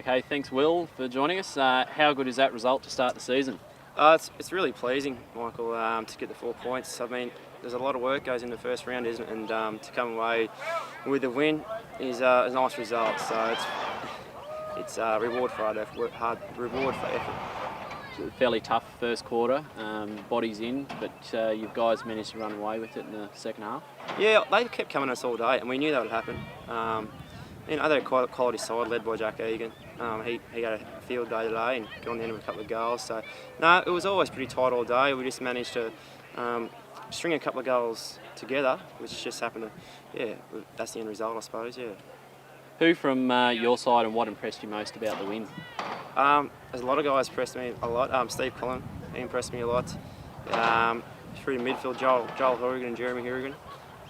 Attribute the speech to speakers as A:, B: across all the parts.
A: Okay, thanks Will for joining us. How good is that result to start the season?
B: It's really pleasing, Michael, to get the 4 points. I mean, there's a lot of work goes in the first round, isn't it? And to come away with the win is a nice result. So it's a reward for reward for effort.
A: Fairly tough first quarter, bodies in, but you guys managed to run away with it in the second half.
B: Yeah, they kept coming at us all day, and we knew that would happen. They're a quality side led by Jack Egan. He had a field day today and got on the end of a couple of goals. So, no, it was always pretty tight all day. We just managed to string a couple of goals together, which just happened to, that's the end result, I suppose, yeah.
A: Who from your side and what impressed you most about the win?
B: There's a lot of guys impressed me a lot. Steve Cullen, he impressed me a lot. Through the midfield, Joel Horrigan and Jeremy Horrigan,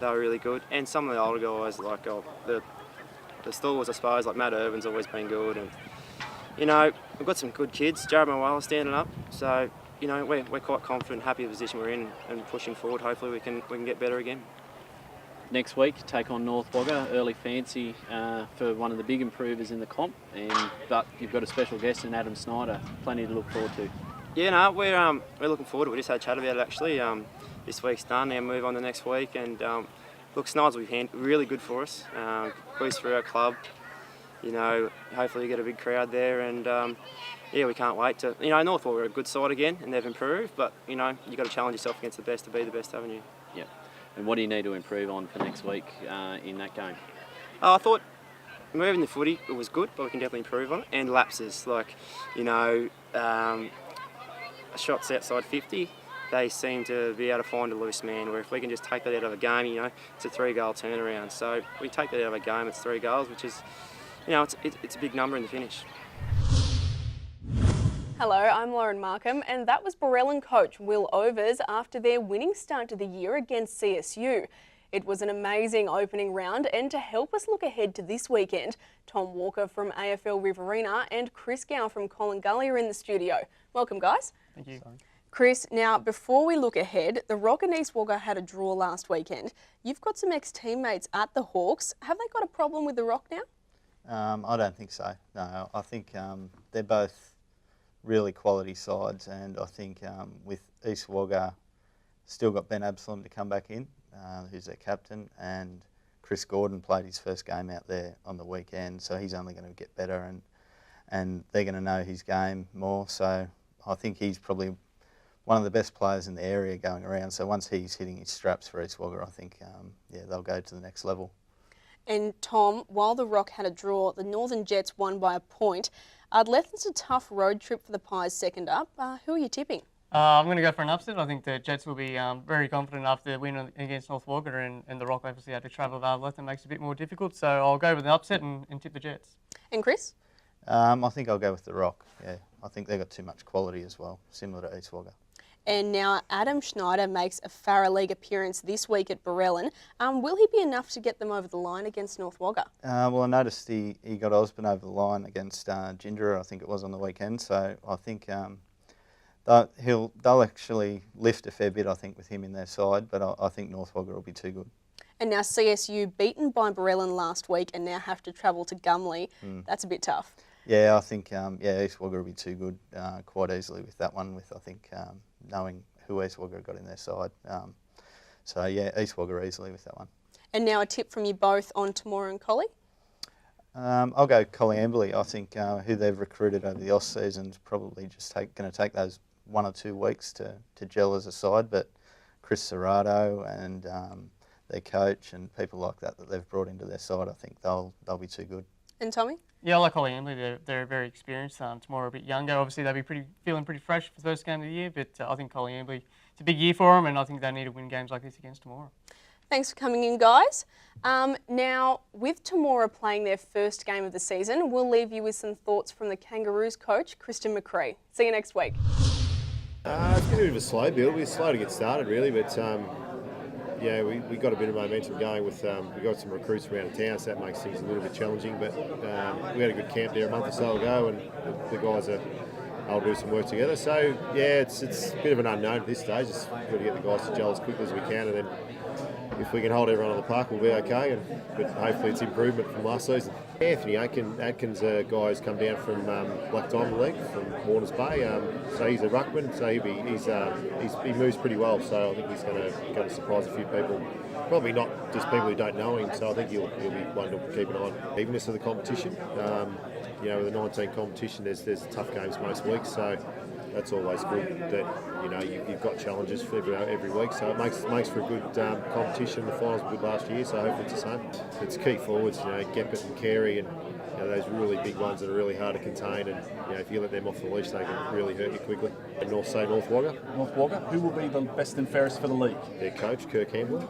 B: they were really good. And some of the older guys, like the stalwarts, I suppose, like Matt Irvin's always been good. And, we've got some good kids. Jared Mawala standing up. So, we're quite confident, happy with the position we're in and pushing forward. Hopefully we can get better again.
A: Next week, take on North Wagga, early fancy for one of the big improvers in the comp, but you've got a special guest in Adam Snyder, plenty to look forward to. Yeah, no, we're looking forward to it. We just had a chat about it actually. This week's done, now move on to next week, and look, Snyder's will be really good for us, boost for our club. Hopefully you get a big crowd there, and we can't wait to. North Wagga are a good side again, and they've improved, but you've got to challenge yourself against the best to be the best, haven't you? Yeah. And what do you need to improve on for next week in that game?
B: I thought moving the footy was good, but we can definitely improve on it. And lapses, shots outside 50, they seem to be able to find a loose man, where if we can just take that out of a game, it's a 3-goal turnaround. So we take that out of a game, it's 3 goals, which is, it's a big number in the finish.
C: Hello, I'm Lauren Markham, and that was Barellan coach Will Overs after their winning start to the year against CSU. It was an amazing opening round, and to help us look ahead to this weekend, Tom Walker from AFL Riverina and Chris Gow from Colin Gully are in the studio. Welcome, guys.
D: Thank you.
C: Chris, now before we look ahead, the Rock and East Wagga had a draw last weekend. You've got some ex-teammates at the Hawks. Have they got a problem with the Rock now?
D: I don't think so. No, I think they're both really quality sides, and I think with East Wagga still got Ben Absalom to come back in, who's their captain, and Chris Gordon played his first game out there on the weekend, so he's only going to get better, and they're going to know his game more. So I think he's probably one of the best players in the area going around. So once he's hitting his straps for East Wagga, I think they'll go to the next level.
C: And Tom, while the Rock had a draw, the Northern Jets won by a point. Ardlethan's a tough road trip for the Pies second up. Who are you tipping?
E: I'm going to go for an upset. I think the Jets will be very confident after the win against North Wagga, and the Rock obviously had to travel to Ardlethan, makes it a bit more difficult. So I'll go with an upset and tip the Jets.
C: And Chris?
D: I think I'll go with the Rock, yeah. I think they've got too much quality as well, similar to East Wagga.
C: And now Adam Schneider makes a Farah League appearance this week at Barellan. Will he be enough to get them over the line against North Wagga?
D: Well, I noticed he got Osborne over the line against Ginger, I think it was, on the weekend. So I think they'll actually lift a fair bit, I think, with him in their side. But I think North Wagga will be too good.
C: And now CSU beaten by Barellan last week and now have to travel to Gumley. That's a bit tough.
D: Yeah, I think East Wagga will be too good quite easily with that one, with I think knowing who East Wagga got in their side. So yeah, East Wagga easily with that one.
C: And now a tip from you both on Temora and Collie?
D: I'll go Collie Amberley. I think who they've recruited over the off-season is probably just going to take those 1 or 2 weeks to gel as a side, but Chris Serrato and their coach and people like that they've brought into their side, I think they'll be too good.
C: And Tommy?
E: Yeah, I like Collie Amberley. They're very experienced. Temora a bit younger. Obviously, they'll be feeling pretty fresh for the first game of the year, but I think Collie Amberley, it's a big year for them, and I think they need to win games like this against Temora.
C: Thanks for coming in, guys. Now, with Temora playing their first game of the season, we'll leave you with some thoughts from the Kangaroos coach, Christin Macri. See you next week.
F: It's been a bit of a slow build. We're slow to get started, really, but yeah, we got a bit of momentum going with, we got some recruits from out of town, so that makes things a little bit challenging, but we had a good camp there a month or so ago, and the guys are able to do some work together. So yeah, it's a bit of an unknown at this stage. Just got to get the guys to gel as quickly as we can, and then if we can hold everyone on the park, we'll be okay. But hopefully it's improvement from last season. Anthony Atkins, a guy who's come down from Black Diamond League from Warners Bay. So he's a ruckman, so he moves pretty well. So I think he's going to surprise a few people. Probably not just people who don't know him. So I think he'll be one to keep an eye on. Evenness of the competition. With a 19 competition, there's tough games most weeks. So that's always good that you've got challenges for every week, so it makes for a good competition. The finals were good last year, so hopefully it's the same. It's key forwards, Geppert and Carey, and those really big ones that are really hard to contain, and if you let them off the leash, they can really hurt you quickly. And North Wagga.
G: North Wagga, who will be the best and fairest for the league?
F: Their coach, Kirk Hamblin.